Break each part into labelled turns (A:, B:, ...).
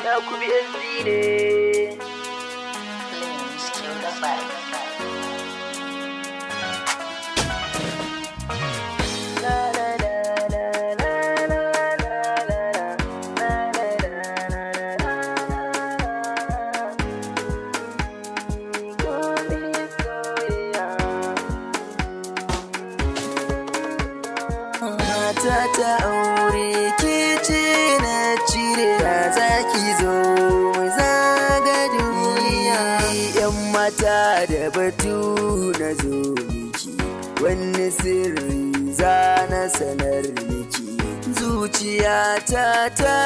A: Yakubu SD ne. Mata ta aure ke ce na cire da zaki zo mu zaga duniya. Yan mata da batu na zo miki, wani sirri za na sanar miki. Zuciyata ta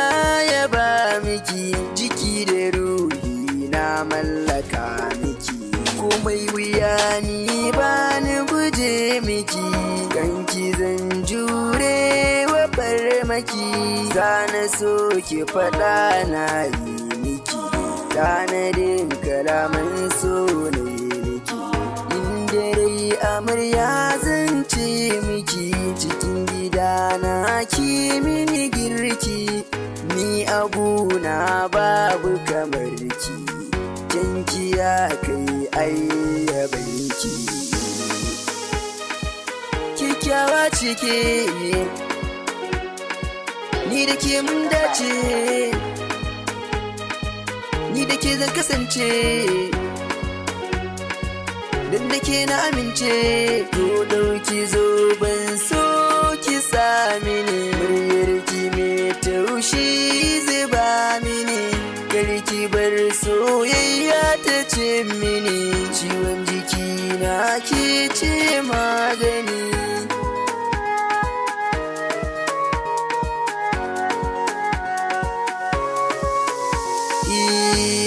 A: yaba miki, jiki da ruhi na mallaka miki. Komai wuya ni ba ni guje miki, ganki zan jure wa farmaki. Zana so ki faɗa na yi miki, tanadin kalaman so ne miki. Inda rai amarya zan ce miki, cikin gida na ki mini girki. Ni abuna babu kamar ki, kyanki ya kai ayyabanki. Kyakkyawa cike ni da ke mun dace, ni da ke zan kasance, dan da ke na amince. To dauki zo ban so ki sami ni, muryar ki me taushi zuba mini. Karki bar soyayya ta ce mini, ciwon jiki na ke ce magani.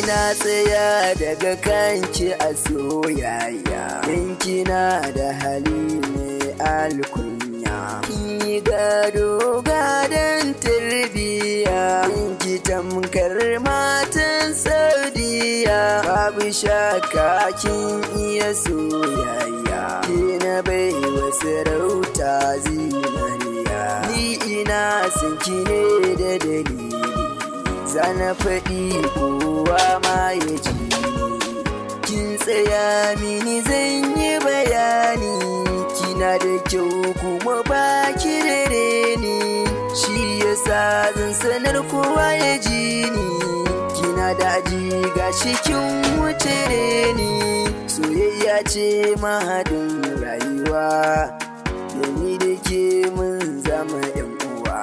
A: Na tsaya daga kanki a soyayya, yanki na da hali mai alkunya. Ki gado gadon tarbiyya, yanki tamkar matan Saudiya. Babu shakka kin iya soyayya, ki na bai wa sarauta zinariya. Ni ina son ki ne da dalili, zana faɗi kowa ma ya ji. Kin tsaya mini zan yi bayani, kina da kyau kuma baki da reni. Shi yasa zan sanar kowa ya ji ni, kina da aji gashi kin wuce reni. Soyayya ce mahadin rayuwa, da ni da ke mun zama 'yan uwa.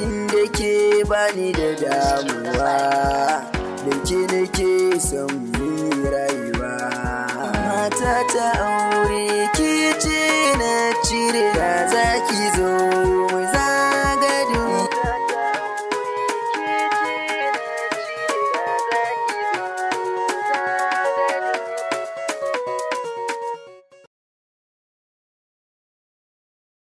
A: Inda ke bani da damuwa.